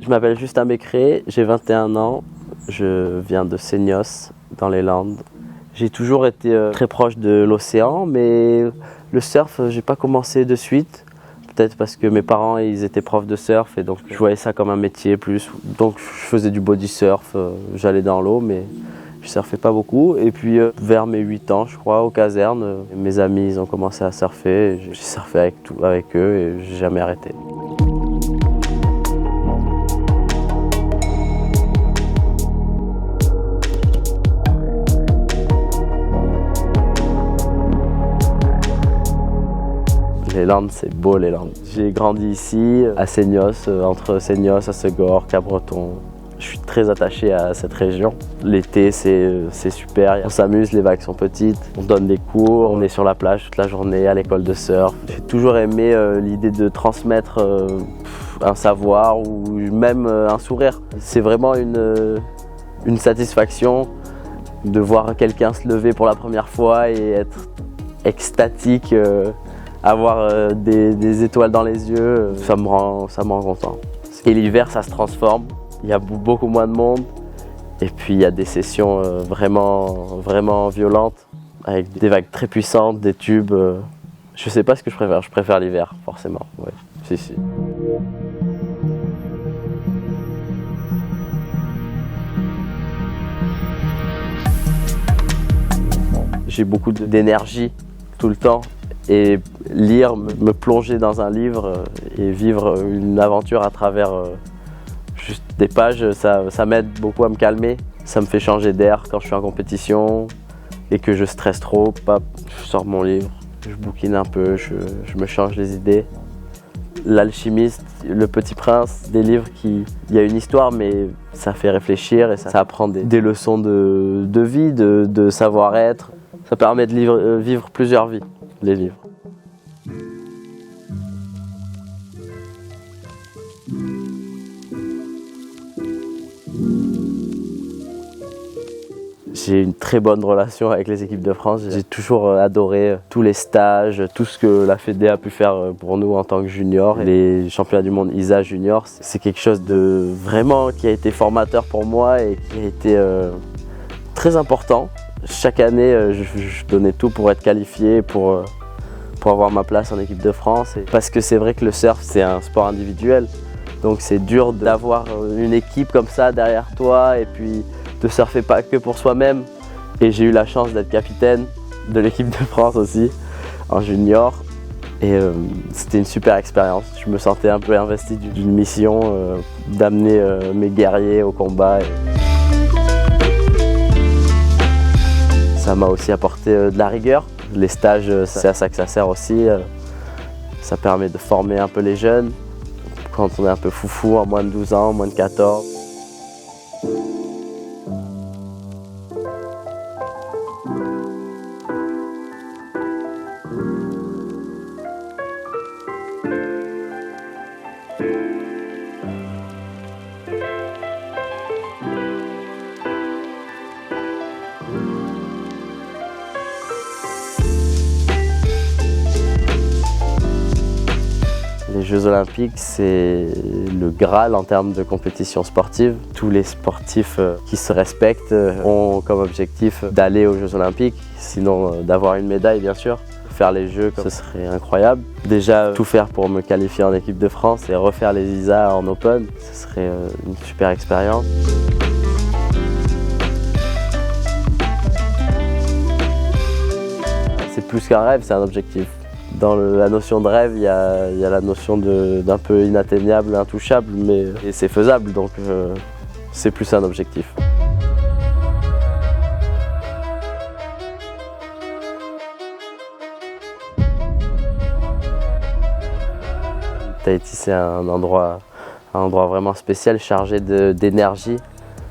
Je m'appelle Justin Becqueré, j'ai 21 ans, je viens de Seignos, dans les Landes. J'ai toujours été très proche de l'océan, mais le surf, j'ai pas commencé de suite. Peut-être parce que mes parents ils étaient profs de surf et donc je voyais ça comme un métier plus. Donc je faisais du body surf, j'allais dans l'eau mais je surfais pas beaucoup. Et puis vers mes 8 ans je crois, aux casernes, mes amis ils ont commencé à surfer. J'ai surfé avec eux et j'ai jamais arrêté. Les Landes, c'est beau les Landes. J'ai grandi ici, à Seignos, entre Seignos, Assegor, Cabreton. Je suis très attaché à cette région. L'été, c'est super. On s'amuse, les vagues sont petites. On donne des cours, on est sur la plage toute la journée, à l'école de surf. J'ai toujours aimé l'idée de transmettre un savoir ou même un sourire. C'est vraiment une satisfaction de voir quelqu'un se lever pour la première fois et être extatique. Avoir des étoiles dans les yeux, ça me rend content. Et l'hiver, ça se transforme, il y a beaucoup moins de monde et puis il y a des sessions vraiment violentes avec des vagues très puissantes, des tubes. Je sais pas ce que je préfère l'hiver forcément. Ouais. Si. J'ai beaucoup d'énergie tout le temps. Et lire, me plonger dans un livre et vivre une aventure à travers juste des pages, ça m'aide beaucoup à me calmer. Ça me fait changer d'air quand je suis en compétition et que je stresse trop. Je sors mon livre, je bouquine un peu, je me change les idées. L'Alchimiste, Le Petit Prince, des livres il y a une histoire mais ça fait réfléchir et ça apprend des leçons de vie, de savoir-être. Ça permet de vivre plusieurs vies. Les livres. J'ai une très bonne relation avec les équipes de France. J'ai toujours adoré tous les stages, tout ce que la Fédé a pu faire pour nous en tant que juniors. Les championnats du monde ISA junior, c'est quelque chose de vraiment qui a été formateur pour moi et qui a été très important. Chaque année, je donnais tout pour être qualifié, pour avoir ma place en équipe de France. Parce que c'est vrai que le surf, c'est un sport individuel. Donc c'est dur d'avoir une équipe comme ça derrière toi et puis de surfer pas que pour soi-même. Et j'ai eu la chance d'être capitaine de l'équipe de France aussi, en junior. Et c'était une super expérience. Je me sentais un peu investi d'une mission d'amener mes guerriers au combat. Ça m'a aussi apporté de la rigueur. Les stages, c'est à ça que ça sert aussi. Ça permet de former un peu les jeunes. Quand on est un peu foufou, en moins de 12 ans, moins de 14. Les Jeux Olympiques, c'est le Graal en termes de compétition sportive. Tous les sportifs qui se respectent ont comme objectif d'aller aux Jeux Olympiques, sinon d'avoir une médaille bien sûr. Faire les Jeux, ce serait incroyable. Déjà, tout faire pour me qualifier en équipe de France et refaire les ISA en Open, ce serait une super expérience. C'est plus qu'un rêve, c'est un objectif. Dans la notion de rêve, il y a la notion d'un peu inatteignable, intouchable, mais c'est faisable, donc c'est plus un objectif. Tahiti, c'est un endroit vraiment spécial, chargé d'énergie.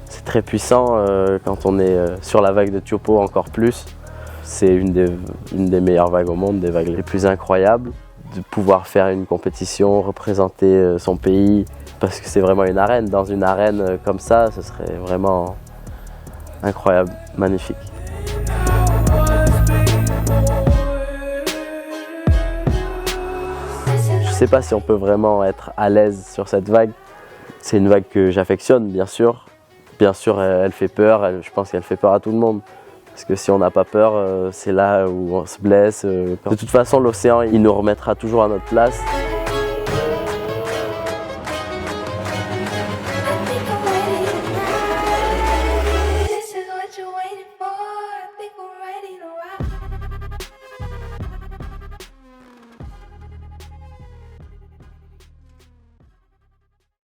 C'est très puissant quand on est sur la vague de Tiopo encore plus. C'est une des meilleures vagues au monde, des vagues les plus incroyables. De pouvoir faire une compétition, représenter son pays, parce que c'est vraiment une arène. Dans une arène comme ça, ce serait vraiment incroyable, magnifique. Je ne sais pas si on peut vraiment être à l'aise sur cette vague. C'est une vague que j'affectionne, bien sûr. Bien sûr, elle fait peur, je pense qu'elle fait peur à tout le monde. Parce que si on n'a pas peur, c'est là où on se blesse. De toute façon, l'océan, il nous remettra toujours à notre place.